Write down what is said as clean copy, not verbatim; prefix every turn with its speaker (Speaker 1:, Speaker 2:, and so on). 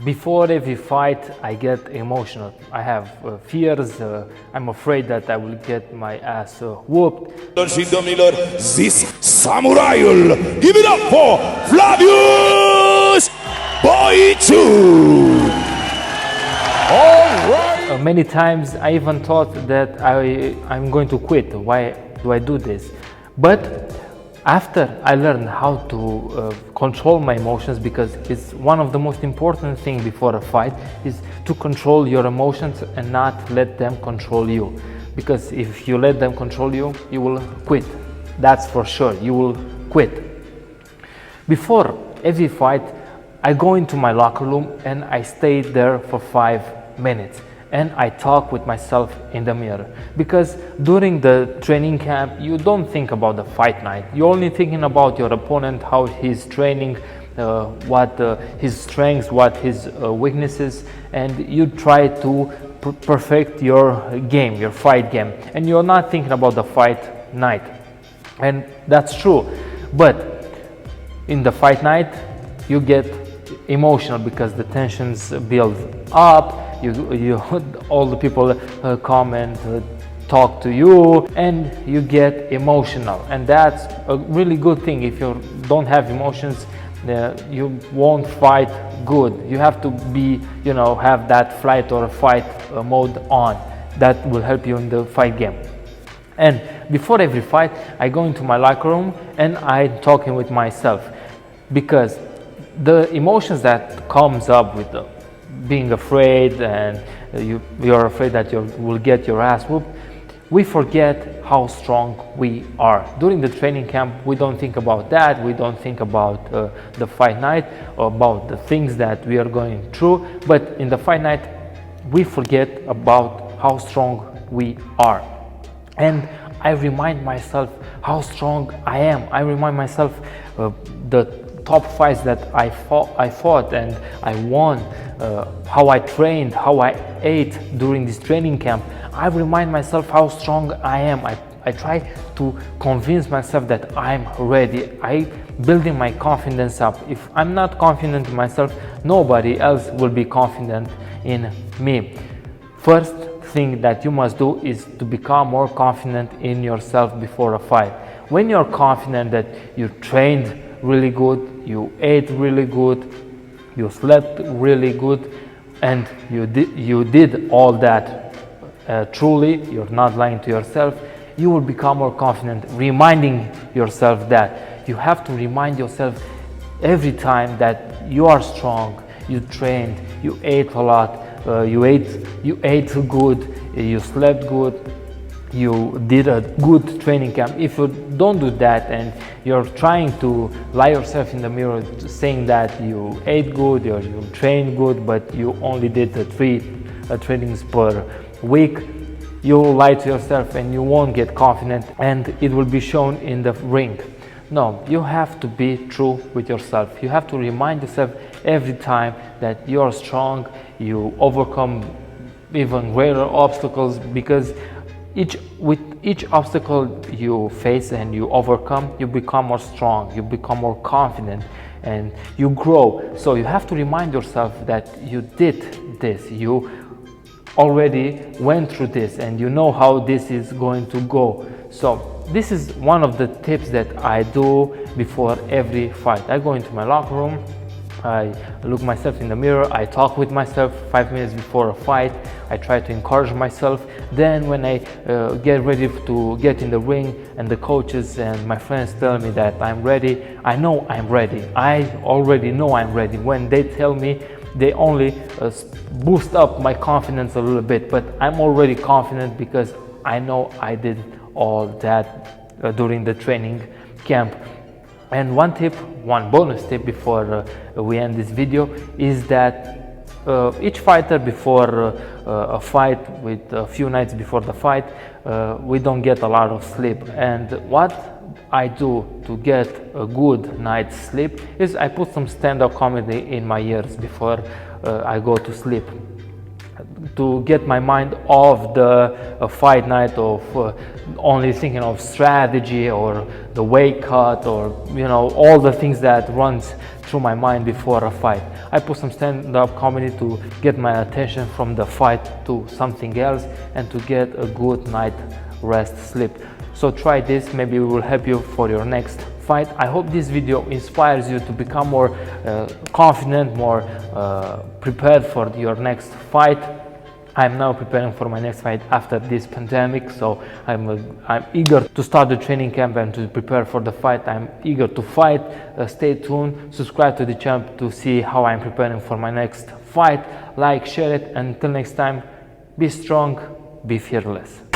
Speaker 1: Before every fight, I get emotional. I have fears. I'm afraid that I will get my ass whooped.
Speaker 2: Și domnilor, this samuraiul, give it up for Flavius Boitu! All right!
Speaker 1: Many times I even thought that I'm going to quit. Why do I do this? But after I learned how to control my emotions, because it's one of the most important things before a fight, is to control your emotions and not let them control you. Because if you let them control you, you will quit. That's for sure, you will quit. Before every fight, I go into my locker room and I stay there for 5 minutes. And I talk with myself in the mirror, because during the training camp you don't think about the fight night. You're only thinking about your opponent, how he's training, what his strengths, what his weaknesses, and you try to perfect your game, your fight game, and you're not thinking about the fight night. And that's true, but in the fight night you get emotional because the tensions build up. All the people come and talk to you, and you get emotional, and that's a really good thing. If you don't have emotions, you won't fight good. You have to be, have that flight or fight mode on. That will help you in the fight game. And before every fight, I go into my locker room and I'm talking with myself, because the emotions that comes up with being afraid, and you're afraid that you will get your ass whooped, we forget how strong we are. During the training camp, we don't think about that. We don't think about the fight night or about the things that we are going through. But in the fight night, we forget about how strong we are. And I remind myself how strong I am. I remind myself the top fights that I fought and I won, how I trained, how I ate during this training camp. I remind myself how strong I am. I try to convince myself that I'm ready. I building my confidence up. If I'm not confident in myself, nobody else will be confident in me. First thing that you must do is to become more confident in yourself before a fight. When you're confident that you trained really good, you ate really good, you slept really good, and you did all that truly, you're not lying to yourself, you will become more confident, reminding yourself that. You have to remind yourself every time that you are strong, you trained, you ate a lot, you ate good, you slept good, you did a good training camp. If you don't do that and you're trying to lie yourself in the mirror saying that you ate good or you trained good, but you only did the 3 trainings per week, you will lie to yourself and you won't get confident, and it will be shown in the ring. No, you have to be true with yourself. You have to remind yourself every time that you are strong, you overcome even greater obstacles, because with each obstacle you face and you overcome, you become more strong, you become more confident, and you grow. So you have to remind yourself that you did this, you already went through this, and you know how this is going to go. So this is one of the tips that I do before every fight. I go into my locker room, I look myself in the mirror, I talk with myself 5 minutes before a fight, I try to encourage myself. Then when I get ready to get in the ring and the coaches and my friends tell me that I'm ready, I know I'm ready. I already know I'm ready. When they tell me, they only boost up my confidence a little bit, but I'm already confident because I know I did all that during the training camp. And one bonus tip before we end this video is that each fighter before a fight, with a few nights before the fight, we don't get a lot of sleep. And what I do to get a good night's sleep is I put some stand-up comedy in my ears before I go to sleep. to get my mind off the fight night of only thinking of strategy or the weight cut or all the things that runs through my mind before a fight. I put some stand-up comedy to get my attention from the fight to something else and to get a good night rest sleep. So try this, maybe it will help you for your next fight. I hope this video inspires you to become more confident, more prepared for your next fight. I'm now preparing for my next fight after this pandemic, so I'm eager to start the training camp and to prepare for the fight. I'm eager to fight. Stay tuned, subscribe to the channel to see how I'm preparing for my next fight. Like, share it, and until next time, be strong, be fearless.